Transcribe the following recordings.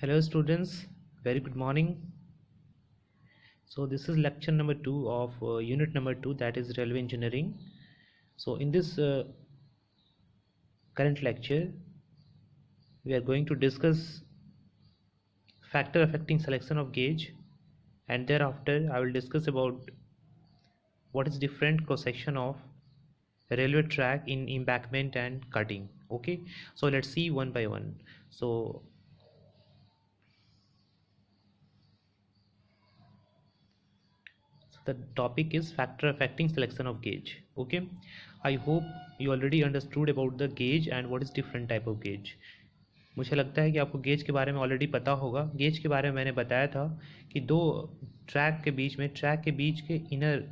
Hello students, very good morning. So this is lecture number 2 of unit number 2, that is railway engineering. So in this current lecture we are going to discuss factor affecting selection of gauge, and thereafter I will discuss about what is different cross section of railway track in embankment and cutting. Okay, so let's see one by one. So the topic is factor affecting selection of gauge. Okay, I hope you already understood about the gauge and what is different type of gauge. मुझे लगता है कि आपको gauge के बारे में already पता होगा। गेज के बारे में मैंने बताया था कि दो ट्रैक के बीच के इनर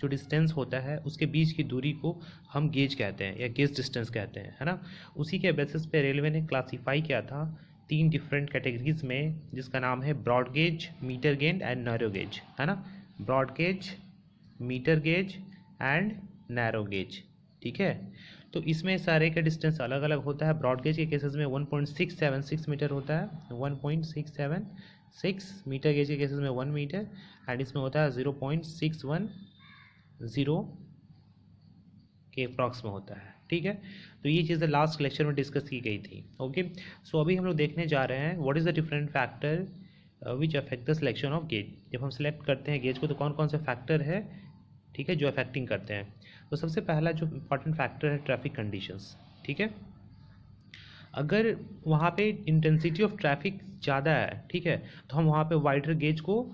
जो डिस्टेंस होता है उसके बीच की दूरी को हम गेज कहते हैं या गेज डिस्टेंस कहते हैं, है ना। उसी के बेसिस पे रेलवे ने क्लासीफाई किया था 3 डिफरेंट कैटेगरीज में, जिसका नाम है broad gauge, metre gauge and narrow gauge, है ना। Broad gauge, metre gauge and narrow gauge, ठीक है। तो इसमें सारे का डिस्टेंस अलग अलग होता है। ब्रॉड गेज के केसेस में 1.676 मीटर होता है, 1.676 मीटर गेज के केसेस में 1 मीटर, एंड इसमें होता है 0.610 के अप्रॉक्स में होता है, ठीक है। तो ये चीज़ लास्ट लेक्चर में डिस्कस की गई थी। ओके, सो अभी हम लोग देखने जा रहे हैं what is the different factor which affect the selection of gauge. जब हम सेलेक्ट करते हैं गेज को तो कौन कौन से फैक्टर है, ठीक है, जो अफेक्टिंग करते हैं। तो सबसे पहला जो इम्पॉर्टेंट फैक्टर है ट्रैफिक कंडीशंस, ठीक है। अगर वहाँ पे इंटेंसिटी ऑफ ट्रैफिक ज़्यादा है, ठीक है, तो हम वहाँ पे वाइडर गेज को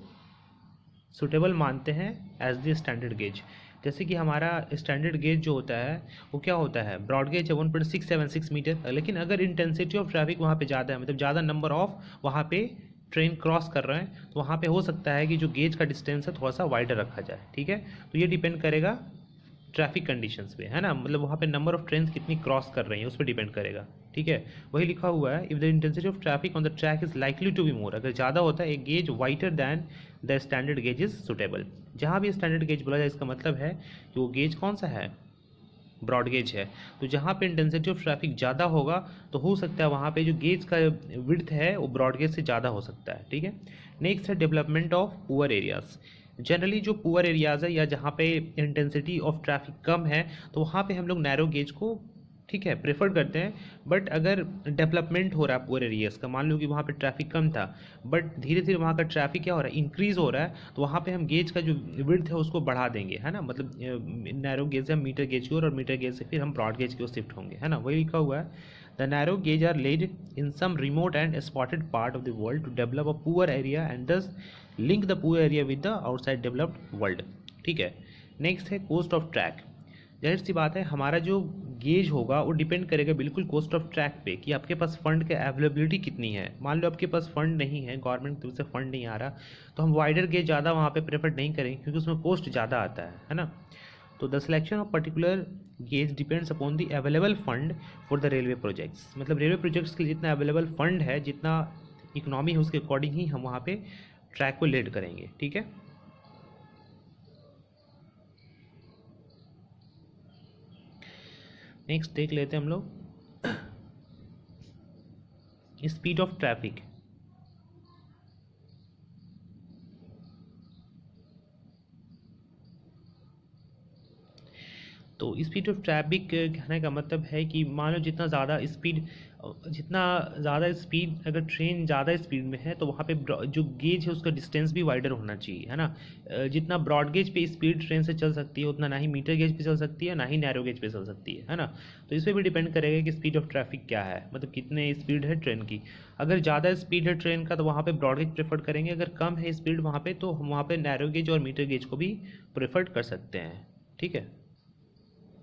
सुटेबल मानते हैं एज द स्टैंडर्ड गेज। जैसे कि हमारा स्टैंडर्ड गेज जो होता है वो क्या होता है, ब्रॉड गेज है 1.676 मीटर, लेकिन अगर इंटेंसिटी ऑफ ट्रैफिक वहाँ पे ज़्यादा है, मतलब ज़्यादा नंबर ऑफ वहाँ पे ट्रेन क्रॉस कर रहे हैं, तो वहाँ पे हो सकता है कि जो गेज का डिस्टेंस है थोड़ा सा वाइडर रखा जाए, ठीक है। तो ये डिपेंड करेगा ट्रैफिक कंडीशंस पे, है ना, मतलब वहाँ पे नंबर ऑफ ट्रेन कितनी क्रॉस कर रही हैं उस पर डिपेंड करेगा, ठीक है। वही लिखा हुआ है, if the intensity of traffic on the track is likely to be more, अगर ज़्यादा होता है एक gauge wider than the standard gauge is suitable. जहाँ भी स्टैंडर्ड गेज बोला जाए इसका मतलब है कि वो गेज कौन सा है, ब्रॉड गेज है। तो जहाँ पे इंटेंसिटी ऑफ ट्रैफिक ज़्यादा होगा तो हो सकता है वहाँ पे जो गेज का विड्थ है वो ब्रॉड गेज से ज़्यादा हो सकता है, ठीक है। नेक्स्ट है development of poor areas. Generally जो पुअर एरियाज़ है या जहाँ पे इंटेंसिटी ऑफ ट्रैफिक कम है तो वहाँ पे हम लोग नैरो गेज को, ठीक है, प्रेफर करते हैं। बट अगर डेवलपमेंट हो रहा है पूरे एरियाज़ का, मान लो कि वहाँ पे ट्रैफिक कम था बट धीरे धीरे वहाँ का ट्रैफिक क्या हो रहा है, इंक्रीज़ हो रहा है, तो वहाँ पे हम गेज का जो विड्थ है उसको बढ़ा देंगे, है ना। मतलब नैरो गेज से हम मीटर गेज की ओर और मीटर गेज से फिर हम ब्रॉड गेज की ओर शिफ्ट होंगे, है ना। वही लिखा हुआ है, the narrow gauge are laid in some remote and spotted part of the world to develop a poor area and thus link the poor area with the outside developed world, ठीक है। Next है coast of track. जाहिर सी बात है हमारा जो gauge होगा वो डिपेंड करेगा बिल्कुल कॉस्ट ऑफ ट्रैक पे, कि आपके पास फंड की अवेलेबिलिटी कितनी है। मान लो आपके पास फंड नहीं है, गवर्नमेंट की तरफ से फंड नहीं आ रहा, तो हम वाइडर गेज ज़्यादा वहाँ पे प्रेफर नहीं करेंगे क्योंकि उसमें कॉस्ट ज़्यादा आता है ना। तो the selection of particular gauge depends upon the available fund for the railway projects. मतलब रेलवे प्रोजेक्ट्स के लिए जितना अवेलेबल फंड है, जितना इकोनॉमी है, उसके अकॉर्डिंग ही हम वहाँ पे ट्रैक को लेड करेंगे, ठीक है। नेक्स्ट देख लेते हैं हम लोग स्पीड ऑफ ट्रैफिक। तो स्पीड ऑफ ट्रैफिक कहने का मतलब है कि मान लो जितना ज़्यादा स्पीड अगर ट्रेन ज़्यादा स्पीड में है तो वहाँ पे जो गेज है उसका डिस्टेंस भी वाइडर होना चाहिए, है ना। जितना ब्रॉड गेज पे स्पीड ट्रेन से चल सकती है उतना ना ही मीटर गेज पे चल सकती है ना ही नैरो गेज पे चल सकती है ना। तो इस पर भी डिपेंड करेगा कि स्पीड ऑफ ट्रैफिक क्या है, मतलब कितने स्पीड है ट्रेन की। अगर ज़्यादा स्पीड है ट्रेन का तो वहाँ पे ब्रॉड गेज प्रेफर करेंगे, अगर कम है स्पीड वहाँ पे तो हम वहाँ पे नैरो गेज और मीटर गेज को भी प्रेफर कर सकते हैं, ठीक है।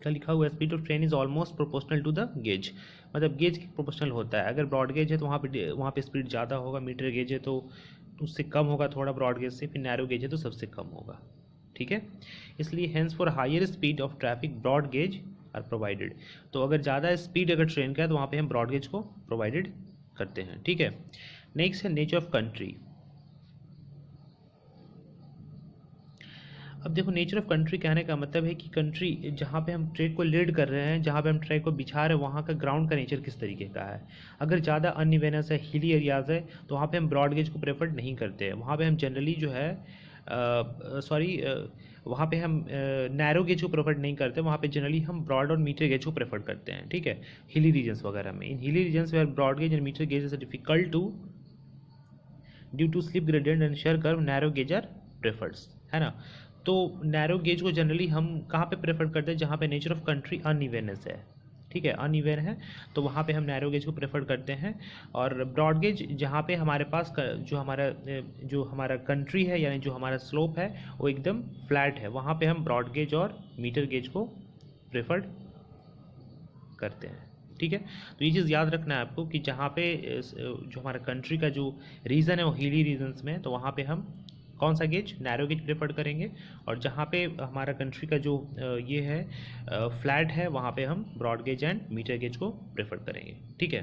क्या लिखा हुआ है, speed of train is almost proportional to the gauge, मतलब गेज के प्रोपोर्शनल होता है। अगर ब्रॉड गेज है तो वहाँ पे स्पीड ज़्यादा होगा, मीटर गेज है तो उससे कम होगा थोड़ा ब्रॉड गेज से, फिर नैरो गेज है तो सबसे कम होगा, ठीक है। इसलिए hence for higher speed of traffic broad gauge are provided. तो अगर ज़्यादा स्पीड अगर ट्रेन का है तो वहाँ पे हम ब्रॉड गेज को प्रोवाइडेड करते हैं, ठीक है। नेक्स्ट है नेचर ऑफ कंट्री। अब देखो नेचर ऑफ कंट्री कहने का मतलब है कि कंट्री जहाँ पे हम ट्रेड को लीड कर रहे हैं, जहाँ पे हम ट्रेड को बिछा रहे हैं, वहाँ का ग्राउंड का नेचर किस तरीके का है। अगर ज़्यादा अनइवेनस है, हिली एरियाज़ है, तो वहाँ पे हम ब्रॉड गेज को प्रेफर नहीं करते हैं। वहाँ पे हम जनरली जो है वहाँ पे हम नैरो गेज को प्रेफर नहीं करते, वहाँ पे जनरली हम ब्रॉड और मीटर गेज को प्रेफर करते हैं, ठीक है, हिली रीजन्स वगैरह में। In hilly regions where broad gauge and metre gauge is difficult to due to slip gradient and share curve, narrow gauge are prefers, है ना। तो नैरो गेज को जनरली हम कहाँ पे प्रेफर करते हैं, जहाँ पे नेचर ऑफ कंट्री अनइवेनस है, ठीक है, अनइवन है, तो वहाँ पे हम नैरो गेज को प्रेफर करते हैं। और ब्रॉड गेज जहाँ पे हमारे पास जो हमारा कंट्री है, यानी जो हमारा स्लोप है वो एकदम फ्लैट है, वहाँ पे हम ब्रॉड गेज और मीटर गेज को प्रेफर करते हैं, ठीक है। तो ये चीज़ याद रखना है आपको कि जहाँ पे जो हमारा कंट्री का जो रीजन है वो हिली रीजन्स में है, तो वहाँ पे हम कौन सा गेज, नैरो गेज प्रेफर करेंगे। और जहाँ पे हमारा कंट्री का जो ये है फ्लैट है, वहाँ पे हम broad gauge and metre gauge को प्रेफर करेंगे, ठीक है।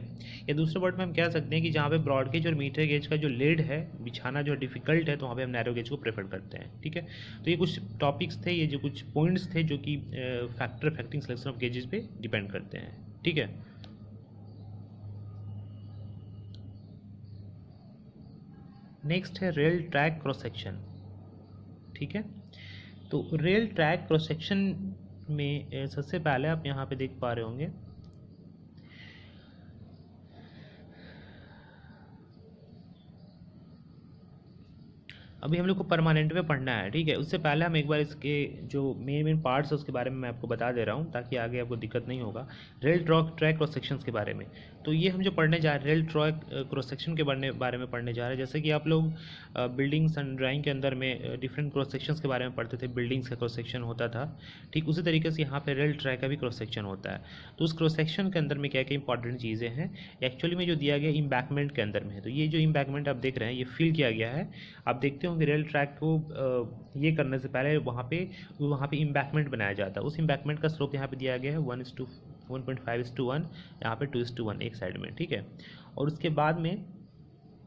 या दूसरे वर्ड में हम कह सकते हैं कि जहाँ पे ब्रॉड गेज और मीटर गेज का जो लीड है बिछाना जो डिफिकल्ट है, तो वहाँ पे हम नैरो गेज को प्रेफर करते हैं, ठीक है। तो ये कुछ टॉपिक्स थे, ये जो कुछ पॉइंट्स थे जो कि factor affecting selection of gauges पे डिपेंड करते हैं, ठीक है। नेक्स्ट है रेल ट्रैक क्रॉस सेक्शन, ठीक है। तो रेल ट्रैक क्रॉस सेक्शन में सबसे पहले आप यहाँ पे देख पा रहे होंगे अभी हम लोग को परमानेंट में पढ़ना है, ठीक है। उससे पहले हम एक बार इसके जो मेन पार्ट्स है उसके बारे में मैं आपको बता दे रहा हूँ, ताकि आगे आपको दिक्कत नहीं होगा। रेल ट्रैक क्रॉस सेक्शंस के बारे में, तो ये हम जो पढ़ने जा रहे हैं रेल ट्रैक क्रॉस सेक्शन के बारे में पढ़ने जा रहे हैं। जैसे कि आप लोग बिल्डिंग्स एंड ड्राइंग के अंदर में डिफरेंट क्रॉस सेक्शंस के बारे में पढ़ते थे, बिल्डिंग्स का क्रॉस सेक्शन होता था, ठीक उसी तरीके से यहाँ पे रेल ट्रैक का भी क्रॉस सेक्शन होता है। तो उस क्रॉस सेक्शन के अंदर में क्या क्या इंपॉर्टेंट चीज़ें हैं एक्चुअली में जो दिया गया इम्बैकमेंट के अंदर में है। तो ये जो इम्बैकमेंट आप देख रहे हैं ये फिल किया गया है। आप देखते होंगे रेल ट्रैक को ये करने से पहले वहाँ पे इम्बैकमेंट बनाया जाता है। उस इम्बैकमेंट का स्लोप यहाँ पे दिया गया है 1:1.5:1, यहाँ पे 2:1 एक साइड में, ठीक है। और उसके बाद में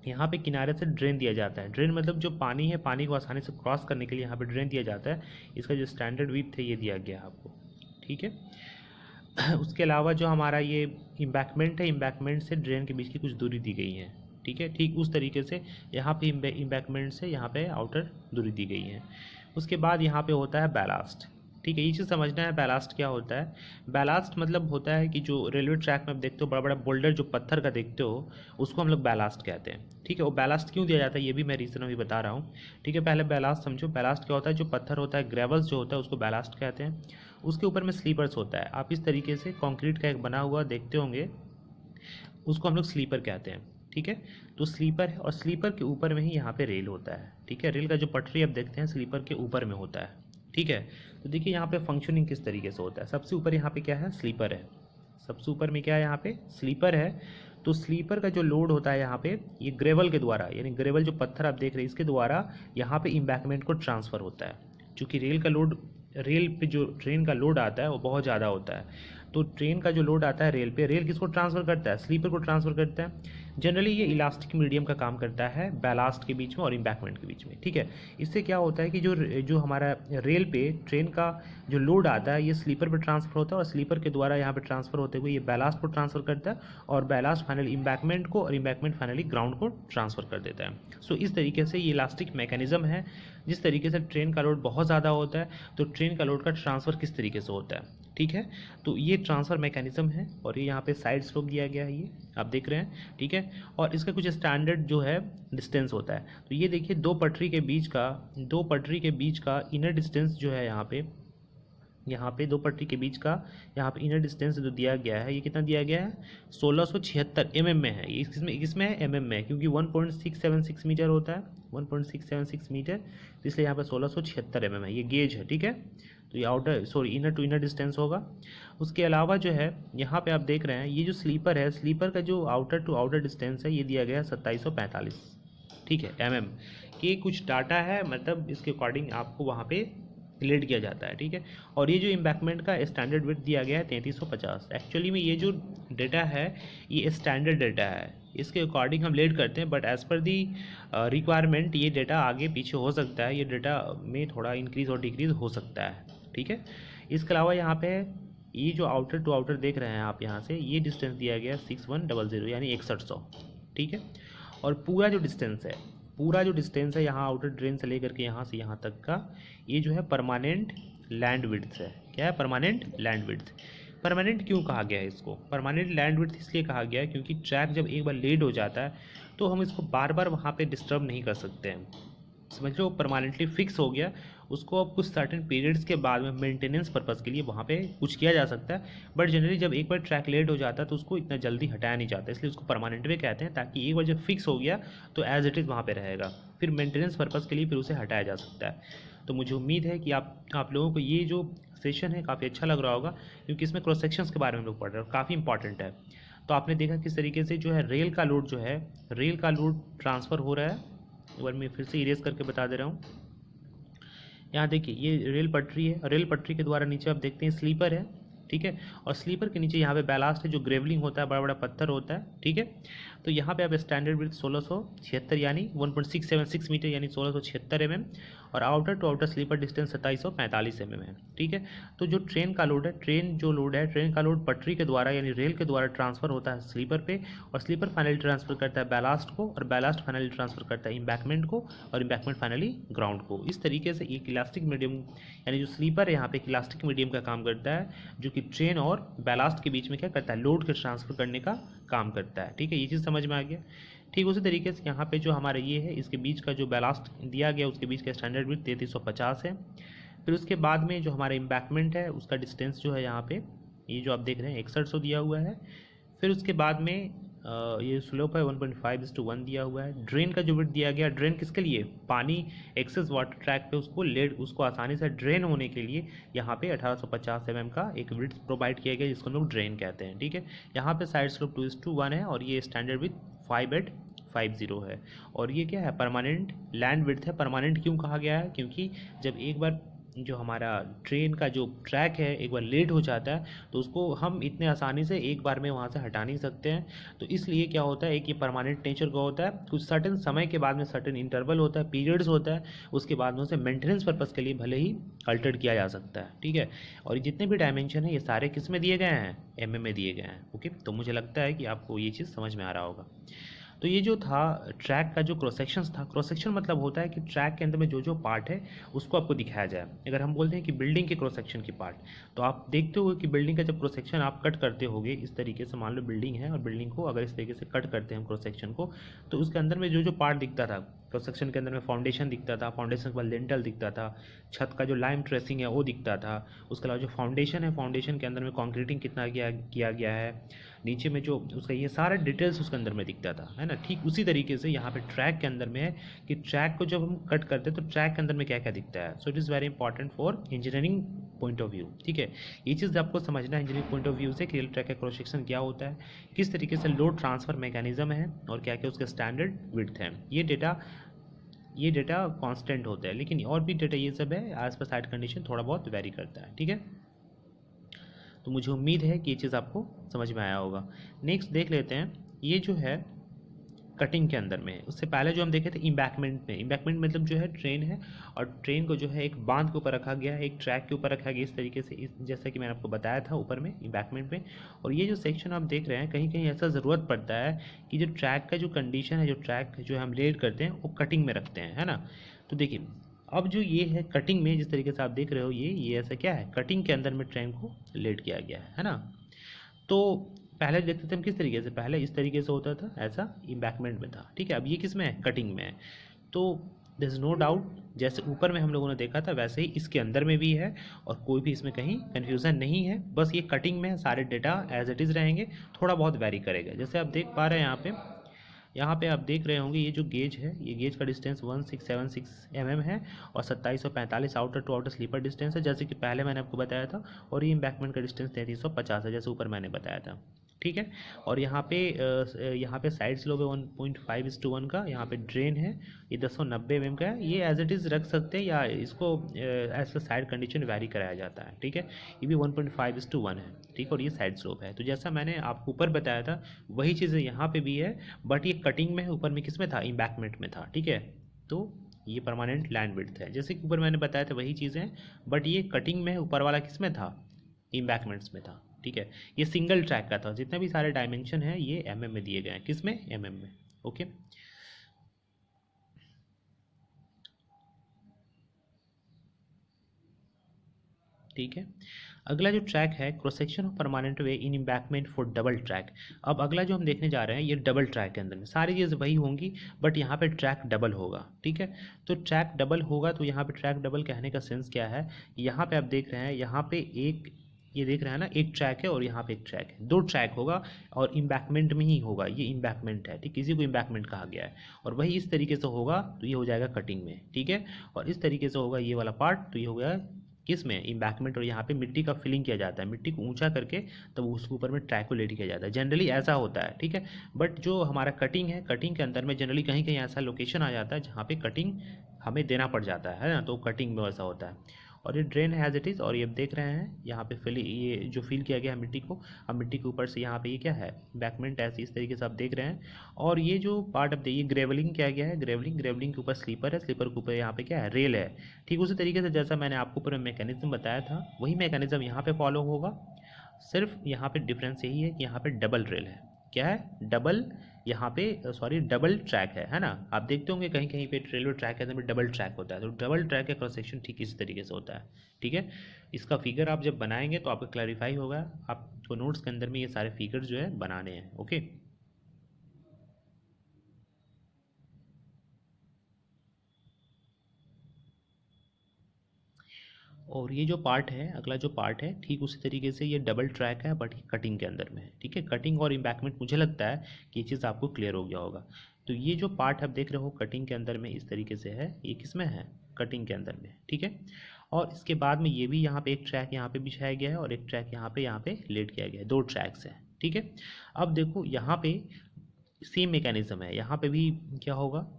यहाँ पे किनारे से ड्रेन दिया जाता है। ड्रेन मतलब जो पानी है, पानी को आसानी से क्रॉस करने के लिए यहाँ पे ड्रेन दिया जाता है। इसका जो स्टैंडर्ड विड्थ है ये दिया गया है आपको, ठीक है। उसके अलावा जो हमारा ये इम्बैकमेंट है, इम्बैकमेंट से ड्रेन के बीच की कुछ दूरी दी गई है, ठीक है। ठीक उस तरीके से यहाँ पे इम्बैकमेंट से यहाँ पे आउटर दूरी दी गई है। उसके बाद यहाँ पे होता है बैलास्ट, ठीक है। ये चीज़ समझना है बैलास्ट क्या होता है। बैलास्ट मतलब होता है कि जो रेलवे ट्रैक में आप देखते हो बड़ा बड़ा बोल्डर जो पत्थर का देखते हो, उसको हम लोग बैलास्ट कहते हैं, ठीक है। वो बैलास्ट क्यों दिया जाता है ये भी मैं रीज़न अभी बता रहा हूँ, ठीक है। पहले बैलास्ट समझो। बैलास्ट क्या होता है, जो पत्थर होता है, ग्रेवल्स जो होता है उसको बैलास्ट कहते हैं। उसके ऊपर में स्लीपर्स होता है। आप इस तरीके से कॉन्क्रीट का एक बना हुआ देखते होंगे, उसको हम लोग स्लीपर कहते हैं, ठीक है। तो स्लीपर है और स्लीपर के ऊपर में ही यहाँ पे रेल होता है, ठीक है। रेल का जो पटरी आप देखते हैं स्लीपर के ऊपर में होता है, ठीक है। तो देखिए यहाँ पे फंक्शनिंग किस तरीके से होता है। सबसे ऊपर यहाँ पे क्या है, स्लीपर है। सबसे ऊपर में क्या है, यहाँ पे स्लीपर है। तो स्लीपर का जो लोड होता है यहाँ पे, ये ग्रेवल के द्वारा, यानी ग्रेवल जो पत्थर आप देख रहे हैं इसके द्वारा यहाँ पे इम्बैकमेंट को ट्रांसफ़र होता है। चूँकि रेल पे जो ट्रेन का लोड आता है वो बहुत ज़्यादा होता है, तो ट्रेन का जो लोड आता है रेल पे, रेल किसको ट्रांसफ़र करता है, स्लीपर को ट्रांसफ़र करता है। जनरली ये इलास्टिक मीडियम का काम करता है बैलास्ट के बीच में और इम्बैकमेंट के बीच में, ठीक है। इससे क्या होता है कि जो हमारा रेल पे ट्रेन का जो लोड आता है ये स्लीपर पे ट्रांसफ़र होता है और स्लीपर के द्वारा यहाँ पे ट्रांसफ़र होते हुए ये बैलास्ट को ट्रांसफ़र करता है और बैलास्ट फाइनली इम्बैकमेंट को और इम्बैकमेंट फाइनली ग्राउंड को ट्रांसफ़र कर देता है। सो इस तरीके से ये इलास्टिक मैकेनिज़्म है। जिस तरीके से ट्रेन का लोड बहुत ज़्यादा होता है तो ट्रेन का लोड का ट्रांसफ़र किस तरीके से होता है, ठीक है। तो ये ट्रांसफ़र मैकेनिज़्म है और ये यहाँ पे साइड स्लोप दिया गया है, ये आप देख रहे हैं, ठीक है। और इसका कुछ स्टैंडर्ड जो है डिस्टेंस होता है। तो ये देखिए दो पटरी के बीच का इनर डिस्टेंस जो है यहाँ पे दो पटरी के बीच का यहाँ पे इनर डिस्टेंस जो दिया गया है ये कितना दिया गया है, 1676 mm में है। ये इसमें है mm में, क्योंकि 1.676 मीटर होता है, 1.676 मीटर, तो इसलिए यहाँ पे 1676 mm है। ये गेज है, ठीक है। तो ये इनर टू इनर डिस्टेंस होगा। उसके अलावा जो है यहाँ पे आप देख रहे हैं ये जो स्लीपर है, स्लीपर का जो आउटर टू आउटर डिस्टेंस है ये दिया गया है 2745, ठीक है, mm। ये कुछ डाटा है, मतलब इसके अकॉर्डिंग आपको वहाँ पे लेड किया जाता है, ठीक है। और ये जो एम्बैंकमेंट का स्टैंडर्ड विड्थ दिया गया है 3350। एक्चुअली में ये जो डेटा है ये स्टैंडर्ड डेटा है, इसके अकॉर्डिंग हम लेड करते हैं, but as per the requirement ये डेटा आगे पीछे हो सकता है, ये डेटा में थोड़ा इंक्रीज़ और डिक्रीज़ हो सकता है, ठीक है। इसके अलावा यहाँ पे ये जो आउटर टू आउटर देख रहे हैं आप यहाँ से, ये डिस्टेंस दिया गया 6100 यानी 6100, ठीक है। और पूरा जो डिस्टेंस है यहाँ आउटर ड्रेन से लेकर के यहाँ से यहाँ तक का, ये जो है परमानेंट लैंड विड्थ है। क्या है? Permanent land width. परमानेंट क्यों कहा गया है इसको? परमानेंट लैंड विड्थ इसलिए कहा गया है क्योंकि ट्रैक जब एक बार लेड हो जाता है तो हम इसको बार बार वहाँ पे डिस्टर्ब नहीं कर सकते हैं, समझ लो। परमानेंटली फिक्स हो गया, उसको अब कुछ सर्टेन पीरियड्स के बाद में मेंटेनेंस पर्पज़ के लिए वहाँ पे कुछ किया जा सकता है, बट जनरली जब एक बार ट्रैक लेट हो जाता है तो उसको इतना जल्दी हटाया नहीं जाता, इसलिए उसको परमानेंट भी कहते हैं, ताकि एक बार जब फिक्स हो गया तो एज इट इज़ वहाँ पे रहेगा, फिर मेंटेनेंस पर्पज़ के लिए फिर उसे हटाया जा सकता है। तो मुझे उम्मीद है कि आप लोगों को ये जो सेशन है काफ़ी अच्छा लग रहा होगा, क्योंकि इसमें क्रॉस सेक्शंस के बारे में हम लोग पढ़ रहे हैं और काफ़ी इंपॉर्टेंट है। तो आपने देखा किस तरीके से जो है रेल का लोड ट्रांसफ़र हो रहा है। एक बार मैं फिर से इरेज करके बता दे रहा हूँ। यहाँ देखिए ये रेल पटरी है, रेल पटरी के द्वारा नीचे आप देखते हैं स्लीपर है, ठीक है। और स्लीपर के नीचे यहाँ पे बैलास्ट है, जो ग्रेवलिंग होता है, बड़ा बड़ा पत्थर होता है, ठीक है। तो यहाँ पे आप स्टैंडर्ड विड्थ 1676 यानी 1.676 मीटर यानी 1676 mm, और outer to outer sleeper distance 2745 mm है, ठीक है। तो जो ट्रेन का लोड है, ट्रेन का लोड पटरी के द्वारा यानी रेल के द्वारा ट्रांसफ़र होता है स्लीपर पे, और स्लीपर फाइनली ट्रांसफ़र करता है बैलास्ट को, और बैलास्ट फाइनली ट्रांसफ़र करता है एम्बैंकमेंट को, और एम्बैंकमेंट फाइनली ग्राउंड को। इस तरीके से एक इलास्टिक मीडियम यानी जो स्लीपर है यहाँ पे एक इलास्टिक मीडियम का काम करता है, जो कि ट्रेन और बैलास्ट के बीच में क्या करता है, लोड के ट्रांसफ़र करने का काम करता है, ठीक है। ये चीज़ समझ में आ गया। ठीक उसी तरीके से यहाँ पे जो हमारा ये है, इसके बीच का जो बैलास्ट दिया गया उसके बीच का स्टैंडर्ड विड्थ 3350 है। फिर उसके बाद में जो हमारा एम्बैंकमेंट है उसका डिस्टेंस जो है यहाँ पे ये जो आप देख रहे हैं 6100 दिया हुआ है। फिर उसके बाद में ये स्लोप है 1.5:1 दिया हुआ है। ड्रेन का जो विड्थ दिया गया, ड्रेन किसके लिए? पानी एक्सेस वाटर ट्रैक पे उसको आसानी से ड्रेन होने के लिए यहाँ पे 1850 mm का एक विड्थ प्रोवाइड किया गया, जिसको हम लोग ड्रेन कहते हैं, ठीक है। यहाँ पे साइड स्लोप 2:1 है, और ये स्टैंडर्ड विड्थ 5850 है। और ये क्या है? परमानेंट लैंड विड्थ है। परमानेंट क्यों कहा गया है? क्योंकि जब एक बार जो हमारा ट्रेन का जो ट्रैक है एक बार लेट हो जाता है तो उसको हम इतने आसानी से एक बार में वहाँ से हटा नहीं सकते हैं। तो इसलिए क्या होता है, एक ये परमानेंट नेचर का होता है, कुछ सर्टेन समय के बाद में सर्टेन इंटरवल होता है, पीरियड्स होता है, उसके बाद में उसे मेंटेनेंस पर्पज़ के लिए भले ही अल्टर किया जा सकता है, ठीक है। और जितने भी डायमेंशन है ये सारे किस में दिए गए हैं? MM में दिए गए हैं, ओके। तो मुझे लगता है कि आपको ये चीज़ समझ में आ रहा होगा। तो ये जो था ट्रैक का जो क्रॉस सेक्शन था, क्रॉस सेक्शन मतलब होता है कि ट्रैक के अंदर में जो जो पार्ट है उसको आपको दिखाया जाए। अगर हम बोलते हैं कि बिल्डिंग के क्रॉस सेक्शन की पार्ट, तो आप देखते हो कि बिल्डिंग का जब क्रॉस सेक्शन आप कट करते होगे इस तरीके से, मान लो बिल्डिंग है और बिल्डिंग को अगर इस तरीके से कट करते हैं हम क्रॉस सेक्शन को, तो उसके अंदर में जो जो पार्ट दिखता था क्रॉस सेक्शन के अंदर में, फाउंडेशन दिखता था, फाउंडेशन के बाद लिंटल दिखता था, छत का जो लाइम ट्रेसिंग है वो दिखता था, उसके अलावा जो फाउंडेशन है, फाउंडेशन के अंदर में कॉन्क्रीटिंग कितना किया गया है, नीचे में जो उसका ये सारा डिटेल्स उसके अंदर में दिखता था, है ना। ठीक उसी तरीके से यहाँ पे ट्रैक के अंदर में है कि ट्रैक को जब हम कट करते हैं तो ट्रैक के अंदर में क्या क्या दिखता है। So it is very important for engineering point of view, ठीक है। ये चीज़ आपको समझना है इंजीनियरिंग पॉइंट ऑफ व्यू से कि रेल ट्रैक का क्रॉस सेक्शन क्या होता है, किस तरीके से लोड ट्रांसफ़र मैकेनिज्म है, और क्या क्या उसके स्टैंडर्ड विड्थ है। ये डेटा कांस्टेंट होता है, लेकिन और भी डेटा ये सब है एज पर साइट कंडीशन थोड़ा बहुत वेरी करता है, ठीक है। तो मुझे उम्मीद है कि ये चीज़ आपको समझ में आया होगा। नेक्स्ट देख लेते हैं, ये जो है कटिंग के अंदर में, उससे पहले जो हम देखे थे एम्बैंकमेंट में। एम्बैंकमेंट मतलब जो है ट्रेन है और ट्रेन को जो है एक बांध के ऊपर रखा गया है, एक ट्रैक के ऊपर रखा गया इस तरीके से, जैसा कि मैंने आपको बताया था ऊपर में एम्बैंकमेंट में। और ये जो सेक्शन आप देख रहे हैं, कहीं कहीं ऐसा ज़रूरत पड़ता है कि जो ट्रैक का जो कंडीशन है, जो ट्रैक जो हम लेड करते हैं वो कटिंग में रखते हैं, है ना। तो देखिए अब जो ये है कटिंग में, जिस तरीके से आप देख रहे हो ये ऐसा क्या है, कटिंग के अंदर में ट्रेन को लेड किया गया है ना। तो पहले देखते थे हम किस तरीके से, पहले इस तरीके से होता था, ऐसा एम्बैंकमेंट में था, ठीक है। अब ये किस में है? कटिंग में है। तो देयर इज़ नो डाउट, जैसे ऊपर में हम लोगों ने देखा था वैसे ही इसके अंदर में भी है, और कोई भी इसमें कहीं कन्फ्यूज़न नहीं है। बस ये कटिंग में है, सारे डेटा एज इट इज़ रहेंगे, थोड़ा बहुत वेरी करेगा। जैसे आप देख पा रहे हैं यहाँ पे आप देख रहे होंगे ये जो गेज है, ये गेज का डिस्टेंस 1676 mm है, और 2745 outer to outer sleeper distance है, जैसे कि पहले मैंने आपको बताया था। और ये एम्बैंकमेंट का डिस्टेंस 3350 है, जैसे ऊपर मैंने बताया था, ठीक है। और यहाँ पे साइड स्लोप है 1.5:1 का, यहाँ पे ड्रेन है ये 1090 mm का है। ये एज इट इज़ रख सकते हैं या इसको as per side condition very कराया जाता है, ठीक है। ये भी 1.5:1 है, ठीक है। और ये साइड स्लोप है। तो जैसा मैंने आपको ऊपर बताया था वही चीज़ें यहाँ पे भी है, बट ये कटिंग में ऊपर में किस में था, इम्बैकमेंट में था, ठीक है। तो ये परमानेंट लैंड विड्थ है, जैसे कि ऊपर मैंने बताया था वही चीज़ें, बट ये कटिंग में ऊपर वाला किस में था, इम्बैकमेंट्स में था, ठीक है। ये सिंगल ट्रैक का था, जितने भी सारे डायमेंशन हैं ये mm में दिए गए हैं, किस में, mm में, ओके। ठीक है। अगला जो ट्रैक है, cross section of permanent way in embankment for double track. अब अगला जो हम देखने जा रहे हैं ये डबल ट्रैक के अंदर में सारी चीज़ वही होंगी, बट यहाँ पे ट्रैक डबल होगा, ठीक है। तो ट्रैक डबल होगा, तो यहाँ पे ट्रैक डबल कहने का सेंस क्या है, यहाँ पे आप देख रहे हैं, यहाँ पे एक, ये देख रहे हैं ना, एक ट्रैक है और यहाँ पे एक ट्रैक है, दो ट्रैक होगा और इम्बैकमेंट में ही होगा, ये इम्बैकमेंट है, ठीक, इसी को इम्बैकमेंट कहा गया है। और वही इस तरीके से होगा तो ये हो जाएगा कटिंग में, ठीक है। और इस तरीके से होगा ये वाला पार्ट, तो ये हो गया किस में, इम्बैकमेंट। और यहाँ पे मिट्टी का फिलिंग किया जाता है, मिट्टी को ऊंचा करके तब उसके ऊपर में ट्रैक को लेट किया जाता है, जनरली ऐसा होता है, ठीक है। बट जो हमारा कटिंग है, कटिंग के अंदर में जनरली कहीं कहीं ऐसा लोकेशन आ जाता है जहाँ पे कटिंग हमें देना पड़ जाता है ना, तो कटिंग में वैसा होता है। और ये ड्रेन है एज इट इज़, और ये देख रहे हैं यहाँ पे ये जो फिल किया गया है मिट्टी को, अब मिट्टी के ऊपर से यहाँ पे ये क्या है, बैकमेंट, ऐसे इस तरीके से आप देख रहे हैं। और ये जो पार्ट अब देखिए ग्रेवलिंग किया गया है, ग्रेवलिंग के ऊपर स्लीपर है, स्लीपर के ऊपर यहाँ पे क्या है, रेल है, ठीक। उसी तरीके से जैसा मैंने आपको ऊपर मैकेनिज्म बताया था वही मैकेनिज्म यहाँ पे फॉलो होगा, सिर्फ यहाँ पे डिफरेंस यही है कि यहाँ पे डबल रेल है, क्या है, डबल, यहाँ पे सॉरी डबल ट्रैक है ना। आप देखते होंगे कहीं कहीं पे रेलवे ट्रैक के अंदर में डबल ट्रैक होता है, तो डबल ट्रैक का क्रॉस सेक्शन ठीक इसी तरीके से होता है, ठीक है। इसका फिगर आप जब बनाएंगे तो आपको क्लैरिफाई होगा, आपको नोट्स के अंदर में ये सारे फिगर जो है बनाने हैं, ओके। और ये जो पार्ट है, अगला जो पार्ट है, ठीक उसी तरीके से ये डबल ट्रैक है, बट कटिंग के अंदर में है, ठीक है। कटिंग और इम्बैकमेंट, मुझे लगता है कि ये चीज़ आपको क्लियर हो गया होगा। तो ये जो पार्ट आप देख रहे हो कटिंग के अंदर में इस तरीके से है, ये किस में है, कटिंग के अंदर में, ठीक है। और इसके बाद में ये भी यहाँ पे एक ट्रैक यहाँ पे बिछाया गया है और एक ट्रैक यहाँ पे लेट किया गया है, दो ट्रैक्स हैं, ठीक है। अब देखो यहाँ पे सेम मैकेनिज्म है, यहाँ पे भी क्या होगा,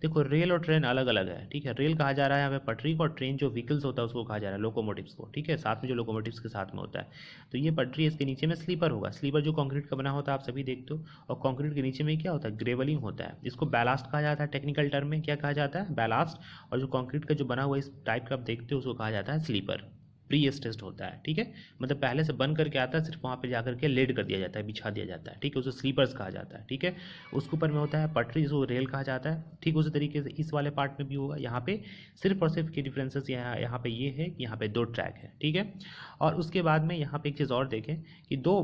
देखो रेल और ट्रेन अलग अलग है, ठीक है। रेल कहा जा रहा है यहाँ पे पटरी को, और ट्रेन जो व्हीकल्स होता है उसको कहा जा रहा है लोकोमोटिव्स को, ठीक है, साथ में जो लोकोमोटिव्स के साथ में होता है। तो ये पटरी, इसके नीचे में स्लीपर होगा, स्लीपर जो कंक्रीट का बना होता है आप सभी देखते हो, और कंक्रीट के नीचे में क्या होता है, ग्रेवलिंग होता है, इसको बैलास्ट कहा जाता है, टेक्निकल टर्म में क्या कहा जाता है, बैलास्ट। और जो कंक्रीट का जो बना हुआ इस टाइप का आप देखते हो उसको कहा जाता है स्लीपर, प्री स्टेस्ड होता है, ठीक है। मतलब पहले से बन करके आता है, सिर्फ वहाँ पे जाकर के लेड कर दिया जाता है, बिछा दिया जाता है, ठीक है, उसे स्लीपर्स कहा जाता है, ठीक है। उसके ऊपर में होता है पटरी, जिसको रेल कहा जाता है, ठीक उसी तरीके से इस वाले पार्ट में भी होगा। यहाँ पे सिर्फ और सिर्फ के डिफरेंसेस यहाँ पे ये है कि यहाँ पे दो ट्रैक है, ठीक है। और उसके बाद में यहाँ पे एक चीज़ और देखें कि दो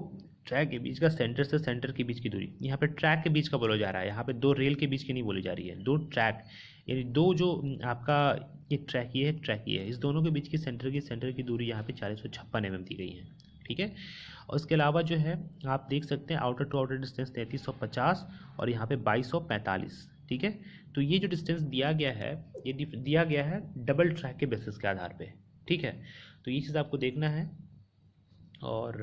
ट्रैक के बीच का सेंटर से सेंटर के बीच की दूरी, यहाँ पे ट्रैक के बीच का बोला जा रहा है, यहाँ पे दो रेल के बीच की नहीं बोली जा रही है, दो ट्रैक, यानी दो जो आपका एक ट्रैक ये है, एक ट्रैक ये है, इस दोनों के बीच की सेंटर की दूरी यहाँ पे 456 mm दी गई है, ठीक है। और इसके अलावा जो है आप देख सकते हैं आउटर टू आउटर डिस्टेंस 3350 और यहाँ पे 2245, ठीक है। तो ये जो डिस्टेंस दिया गया है, ये दिया गया है डबल ट्रैक के बेसिस के आधार पे, ठीक है। तो ये चीज़ आपको देखना है। और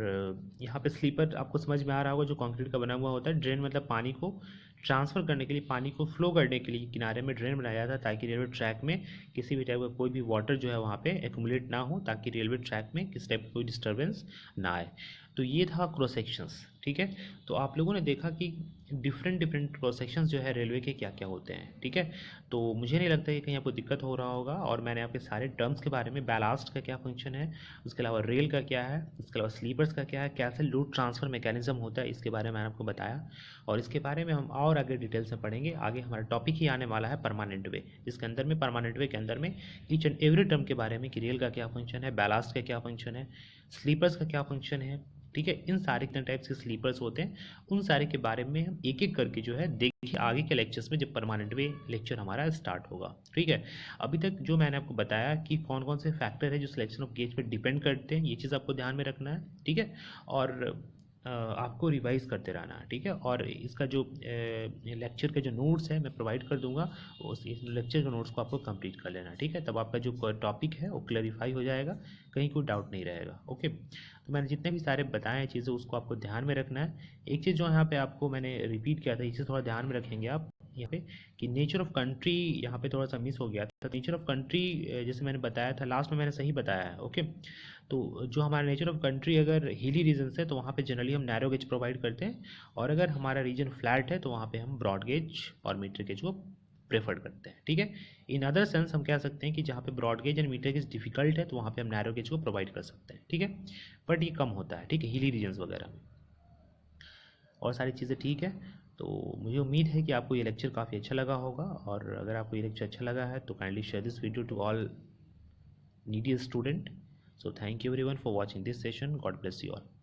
यहाँ पे स्लीपर आपको समझ में आ रहा होगा, जो कंक्रीट का बना हुआ होता है। ड्रेन मतलब पानी को ट्रांसफ़र करने के लिए, पानी को फ्लो करने के लिए किनारे में ड्रेन बनाया जाता है, ताकि रेलवे ट्रैक में किसी भी टाइप का कोई भी वाटर जो है वहाँ पे एक्यूमुलेट ना हो, ताकि रेलवे ट्रैक में किसी टाइप का कोई डिस्टर्बेंस ना आए। तो ये था क्रॉस सेक्शंस, ठीक है। तो आप लोगों ने देखा कि डिफरेंट क्रॉस सेक्शंस जो है रेलवे के क्या क्या होते हैं, ठीक है। तो मुझे नहीं लगता कि कहीं आपको दिक्कत हो रहा होगा, और मैंने आपके सारे टर्म्स के बारे में, बैलास्ट का क्या फंक्शन है, उसके अलावा रेल का क्या है, उसके अलावा स्लीपर्स का क्या है, कैसे लोड ट्रांसफ़र मैकेनिज्म होता है, इसके बारे में मैंने आपको बताया। और इसके बारे में हम और आगे डिटेल से पढ़ेंगे। आगे हमारा टॉपिक ही आने वाला है परमानेंट वे, जिसके अंदर में परमानेंट वे के अंदर में ईच एंड एवरी टर्म के बारे में कि रेल का क्या फंक्शन है, बैलास्ट का क्या फंक्शन है, स्लीपर्स का क्या फंक्शन है, ठीक है। इन सारे कितने टाइप्स के स्लीपर्स होते हैं, उन सारे के बारे में हम एक एक करके जो है देखिए आगे के लेक्चर्स में, जब परमानेंट वे लेक्चर हमारा स्टार्ट होगा, ठीक है। अभी तक जो मैंने आपको बताया कि कौन कौन से फैक्टर है जो सिलेक्शन ऑफ गेज पे डिपेंड करते हैं, ये चीज़ आपको ध्यान में रखना है, ठीक है। और आपको रिवाइज करते रहना है, ठीक है। और इसका जो लेक्चर के जो नोट्स है मैं प्रोवाइड कर दूंगा, उस इस लेक्चर के नोट्स को आपको कंप्लीट कर लेना, ठीक है। तब आपका जो टॉपिक है वो क्लैरिफाई हो जाएगा, कहीं कोई डाउट नहीं रहेगा, ओके। तो मैंने जितने भी सारे बताए हैं चीज़ें उसको आपको ध्यान में रखना है। एक चीज़ जो यहाँ पे आपको मैंने रिपीट किया था, इसे थोड़ा ध्यान में रखेंगे आप यहाँ पे, कि नेचर ऑफ कंट्री यहाँ पे थोड़ा सा मिस हो गया था। नेचर ऑफ कंट्री जैसे मैंने बताया था लास्ट में, मैंने सही बताया है। ओके, तो जो हमारा नेचर ऑफ कंट्री अगर हिली रीजन है तो वहाँ पे जनरली हम नैरो गेज प्रोवाइड करते हैं, और अगर हमारा रीजन फ्लैट है तो वहाँ पे हम ब्रॉड गेज और मीटर गेज को प्रेफर करते हैं। ठीक है, इन अदर सेंस हम कह सकते हैं कि जहाँ पे broad gauge and metre gauge difficult है तो वहाँ पे हम नैरो गेज को प्रोवाइड कर सकते हैं। ठीक है, बट ये कम होता है, ठीक है, हिली रीजन्स वगैरह में। और सारी चीज़ें ठीक है। तो मुझे उम्मीद है कि आपको ये लेक्चर काफ़ी अच्छा लगा होगा, और अगर आपको ये लेक्चर अच्छा लगा है तो kindly share this video to all needy student. So thank you everyone for watching this session. God bless you all.